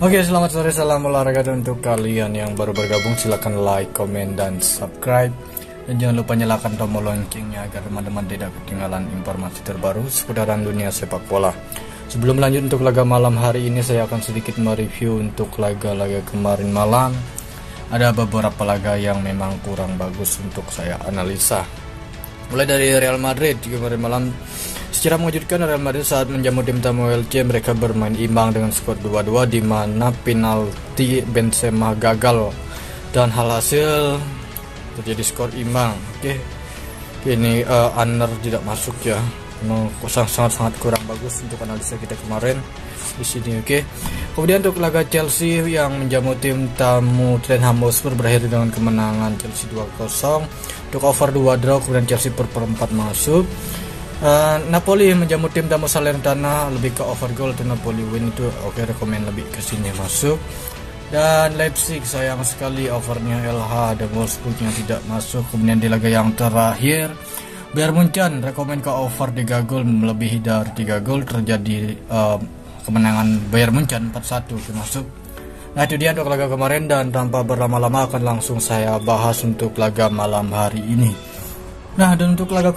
Oke, selamat sore, salam olahraga. Dan untuk kalian yang baru bergabung, silahkan like, komen, dan subscribe. Dan jangan lupa nyalakan tombol loncengnya agar teman-teman tidak ketinggalan informasi terbaru seputaran dunia sepak bola. Sebelum lanjut untuk laga malam hari ini, saya akan sedikit mereview untuk laga-laga kemarin malam. Ada beberapa laga yang memang kurang bagus untuk saya analisa. Mulai dari Real Madrid kemarin malam, secara mengejutkan Real Madrid saat menjamu tim tamu LC, mereka bermain imbang dengan skor 2-2 di mana penalti Benzema gagal dan hasil terjadi skor imbang. Oke. Ini Anner tidak masuk ya. Memang sangat kurang bagus untuk analisa kita kemarin di sini. Oke. Kemudian untuk laga Chelsea yang menjamu tim tamu Tottenham Hotspur berakhir dengan kemenangan Chelsea 2-0. Untuk over 2 draw, kemudian Chelsea per 4 masuk. Napoli menjamu tim tamu Salernitana, lebih ke over goal atau Napoli win itu oke, rekomen lebih ke sini masuk. Dan Leipzig sayang sekali overnya LH dan Wolfsburg-nya tidak masuk. Kemudian di laga yang terakhir Bayern Munchen rekomen ke over 3 gol, melebihi dari 3 gol, terjadi kemenangan Bayern Munchen 4-1 masuk. Nah, itu dia untuk laga kemarin, dan tanpa berlama-lama akan langsung saya bahas untuk laga malam hari ini. Nah, dan untuk laga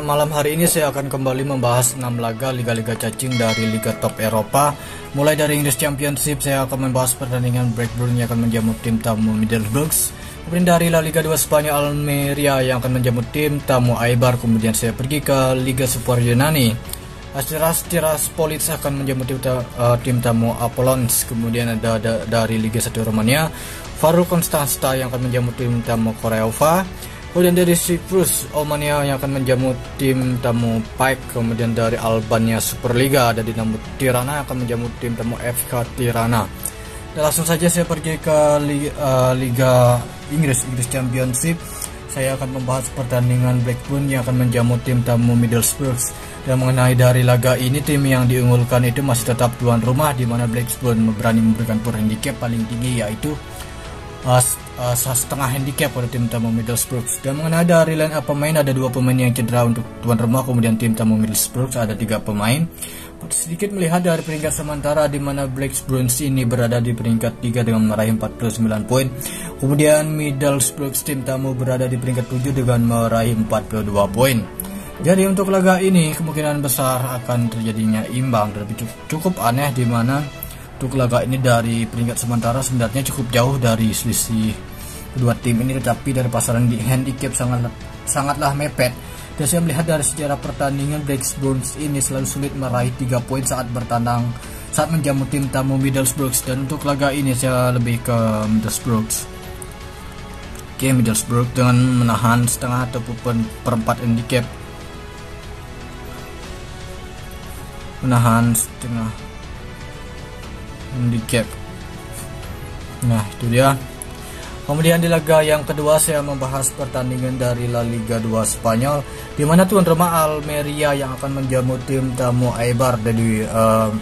malam hari ini saya akan kembali membahas 6 laga liga-liga cacing dari liga top Eropa. Mulai dari English Championship, saya akan membahas pertandingan Blackburn yang akan menjamu tim tamu Middlesbrough. Kemudian dari La Liga 2 Spanyol, Almeria yang akan menjamu tim tamu Eibar. Kemudian saya pergi ke Liga Super Yunani, Tiraspol akan menjamu tim tamu Apollons. Kemudian ada dari Liga 1 Romania, Farul Konstansta yang akan menjamu tim tamu Craiova. Kemudian dari Cyprus, Omania yang akan menjamu tim tamu PAOK. Kemudian dari Albania Superliga ada Dinamo Tirana yang akan menjamu tim tamu FK Tirana. Dan langsung saja saya pergi ke Liga Inggris Championship. Saya akan membahas pertandingan Blackburn yang akan menjamu tim tamu Middlesbrough. Dan mengenai dari laga ini, tim yang diunggulkan itu masih tetap tuan rumah, di mana Blackburn berani memberikan power handicap paling tinggi, yaitu setengah handicap pada tim tamu Middlesbrough. Dan mengenai dari line up pemain, ada 2 pemain yang cedera untuk tuan rumah. Kemudian tim tamu Middlesbrough ada 3 pemain. Sedikit melihat dari peringkat sementara, di mana Blackburn ini berada di peringkat 3 dengan meraih 49 poin. Kemudian Middlesbrough tim tamu berada di peringkat 7 dengan meraih 42 poin. Jadi untuk laga ini kemungkinan besar akan terjadinya imbang, tapi cukup aneh, di mana untuk laga ini dari peringkat sementara sebenarnya cukup jauh dari selisih kedua tim ini, tetapi dari pasaran di handicap sangatlah mepet. Dan saya melihat dari sejarah pertandingan, Blackburn ini selalu sulit meraih 3 poin saat menjamu tim tamu Middlesbrough. Dan untuk laga ini saya lebih ke Middlesbrough. Oke, Middlesbrough dengan menahan setengah ataupun perempat handicap. Menahan setengah handicap. Nah, itu dia. Kemudian di laga yang kedua saya membahas pertandingan dari La Liga 2 Spanyol, di mana tuan rumah Almeria yang akan menjamu tim tamu Eibar. Jadi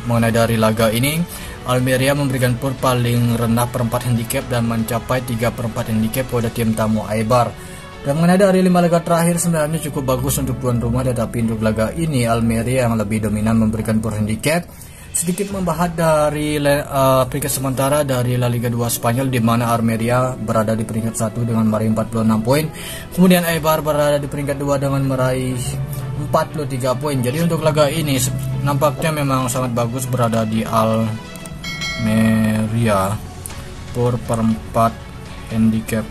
mengenai dari laga ini, Almeria memberikan power paling rendah perempat handicap dan mencapai 3/4 handicap pada tim tamu Eibar. Dan mengenai dari 5 laga terakhir sebenarnya cukup bagus untuk tuan rumah, tetapi untuk laga ini Almeria yang lebih dominan memberikan power handicap. Sedikit membahas dari peringkat sementara dari La Liga 2 Spanyol, di mana Almeria berada di peringkat 1 dengan meraih 46 poin. Kemudian Eibar berada di peringkat 2 dengan meraih 43 poin. Jadi untuk laga ini nampaknya memang sangat bagus berada di Almeria per 4 handicap.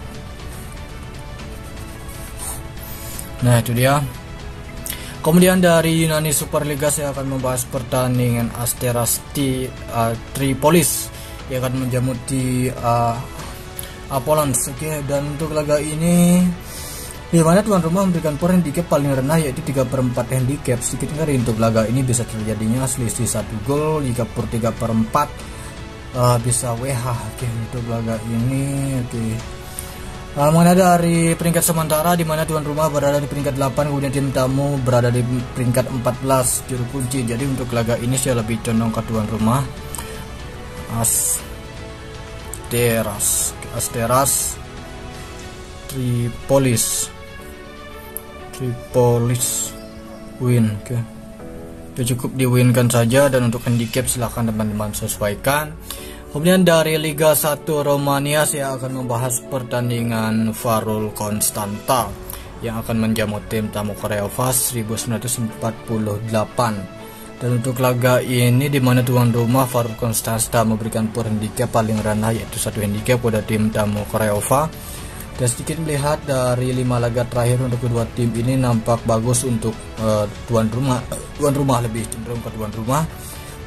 Nah, itu dia. Kemudian dari Yunani Superliga saya akan membahas pertandingan Asteras Tripolis yang akan menjamu di Apollons. Oke, dan untuk laga ini, di mana tuan rumah memberikan power handicap paling rendah, yaitu 3/4 handicap. Sedikit ngeri untuk laga ini bisa terjadinya selisih 1 gol, jika per 3/4 bisa WH. Oke, untuk laga ini. Oke. Mengenai dari peringkat sementara, di mana tuan rumah berada di peringkat 8, kemudian tim tamu berada di peringkat 14 juru kunci. Jadi untuk laga ini saya lebih condong ke tuan rumah Asteras Tripolis win. Oke. Ya, cukup diwinkan saja, dan untuk handicap silahkan teman-teman sesuaikan. Kemudian dari Liga 1 Romania saya akan membahas pertandingan Farul Konstanta yang akan menjamu tim tamu Craiova 1948. Dan untuk laga ini di mana tuan rumah Farul Konstanta memberikan power handicap paling rendah yaitu 1 handicap pada tim tamu Craiova. Dan sedikit melihat dari 5 laga terakhir untuk kedua tim ini nampak bagus untuk tuan rumah lebih cenderung ke tuan rumah.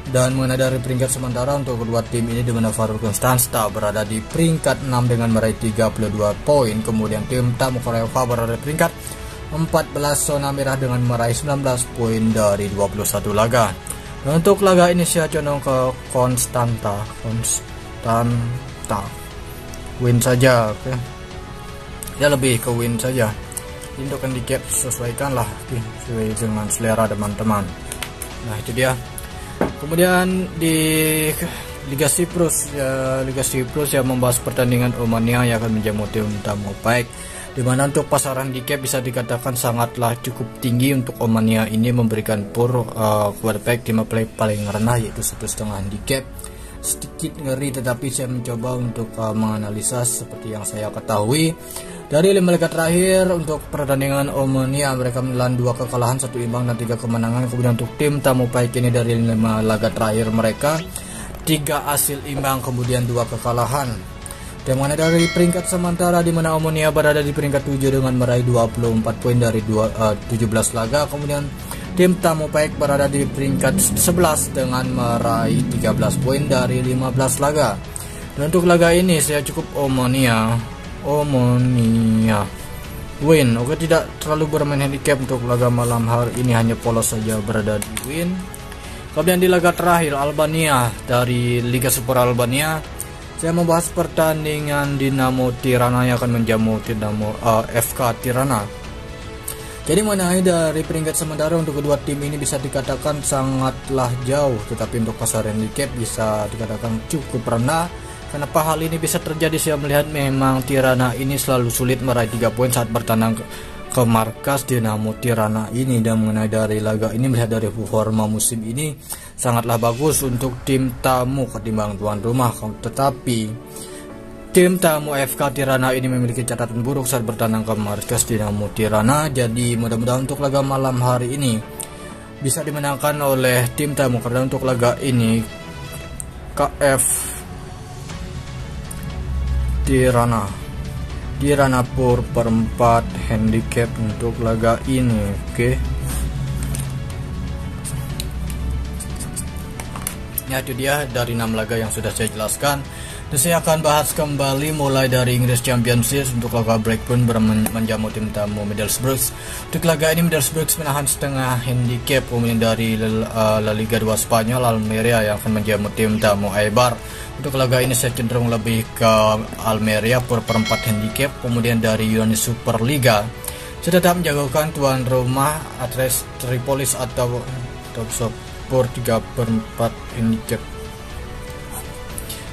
Dan mengenai dari peringkat sementara untuk kedua tim ini di mana Farul Konstanta berada di peringkat 6 dengan meraih 32 poin. Kemudian tim tamu Craiova berada di peringkat 14 zona merah dengan meraih 19 poin dari 21 laga. Dan untuk laga ini saya condong ke Konstanta win saja, oke. Ya lebih ke win saja. Untuk handicap sesuaikanlah sesuai dengan selera teman-teman. Nah itu dia. Kemudian di Liga Siprus yang membahas pertandingan Omonia yang akan menjamu tim tamu baik, di mana untuk pasaran handicap bisa dikatakan sangatlah cukup tinggi untuk Omonia ini memberikan kepada baik tim paling rendah yaitu 1,5 handicap. Sedikit ngeri tetapi saya mencoba untuk menganalisa seperti yang saya ketahui. Dari 5 laga terakhir untuk pertandingan Omonia mereka menelan 2 kekalahan, 1 imbang dan 3 kemenangan. Kemudian untuk tim tamu baik ini dari 5 laga terakhir mereka 3 hasil imbang kemudian 2 kekalahan. Dan mana dari peringkat sementara di mana Omonia berada di peringkat 7 dengan meraih 24 poin dari 17 laga. Kemudian tim tamu baik berada di peringkat 11 dengan meraih 13 poin dari 15 laga. Dan untuk laga ini saya cukup Omonia win. Oke, tidak terlalu bermain handicap untuk laga malam hari ini, hanya polos saja berada di win. Kemudian di laga terakhir Albania dari Liga Super Albania saya membahas pertandingan Dinamo Tirana yang akan menjamu FK Tirana. Jadi mengenai dari peringkat sementara untuk kedua tim ini bisa dikatakan sangatlah jauh, tetapi untuk pasar handicap bisa dikatakan cukup rendah. Kenapa hal ini bisa terjadi? Saya melihat memang Tirana ini selalu sulit meraih 3 poin saat bertandang ke markas Dinamo Tirana ini. Dan mengenai dari laga ini melihat dari performa musim ini sangatlah bagus untuk tim tamu ketimbang tuan rumah. Tetapi tim tamu FK Tirana ini memiliki catatan buruk saat bertandang ke markas Dinamo Tirana. Jadi mudah-mudahan untuk laga malam hari ini bisa dimenangkan oleh tim tamu, karena untuk laga ini KF Tirana per 4 handicap untuk laga ini, oke. Ya itu dia dari 6 laga yang sudah saya jelaskan. Dan saya akan bahas kembali mulai dari Inggris Championship untuk laga Blackburn menjamu tim tamu Middlesbrough. Untuk laga ini Middlesbrough menahan setengah handicap. Kemudian dari La Liga 2 Spanyol Almeria yang akan menjamu tim tamu Eibar. Untuk laga ini saya cenderung lebih ke Almeria per 4 handicap. Kemudian dari Yunani Super Liga saya tetap menjagokan tuan rumah Atres Tripolis atau per 3/4 handicap.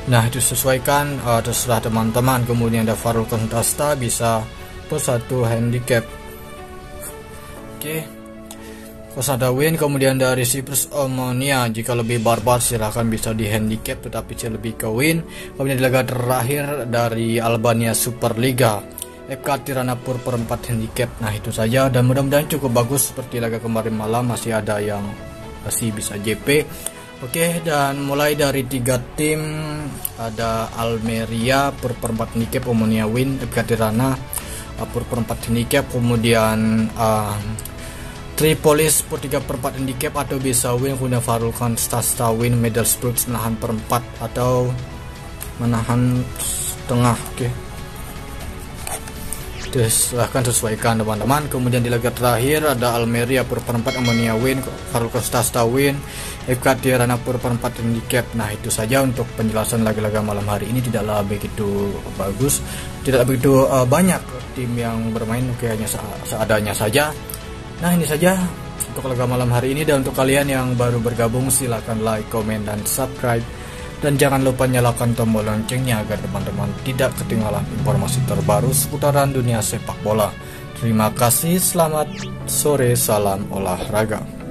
Nah itu sesuaikan, terserah teman-teman. Kemudian ada Farul Konstanta bisa per 1 handicap, oke. Konstanta win. Kemudian dari Siprus Omonia jika lebih barbar silahkan bisa di handicap, tetapi saya lebih ke win. Kemudian di laga terakhir dari Albania Super Liga FK Tirana per 4 handicap. Nah itu saja, dan mudah-mudahan cukup bagus seperti laga kemarin malam, masih ada yang masih bisa JP. Oke, dan mulai dari 3 tim ada Almeria per 4 handicap, Omonia win, FK Tirana per 4 handicap, kemudian Tripolis per 3/4 handicap atau bisa win, kemudian Farul Konstanta win, Middlesbrough menahan per 4 atau menahan setengah, oke. Silahkan sesuaikan teman-teman. Kemudian di laga terakhir ada Almeria per 4, Omonia win, Farul Konstanta win, FK Tirana per 4 handicap. Nah itu saja untuk penjelasan laga-laga malam hari ini. Tidaklah begitu bagus, tidak begitu banyak tim yang bermain, hanya seadanya saja. Nah ini saja untuk laga malam hari ini. Dan untuk kalian yang baru bergabung silahkan like, komen, dan subscribe. Dan jangan lupa nyalakan tombol loncengnya agar teman-teman tidak ketinggalan informasi terbaru seputaran dunia sepak bola. Terima kasih, selamat sore, salam olahraga.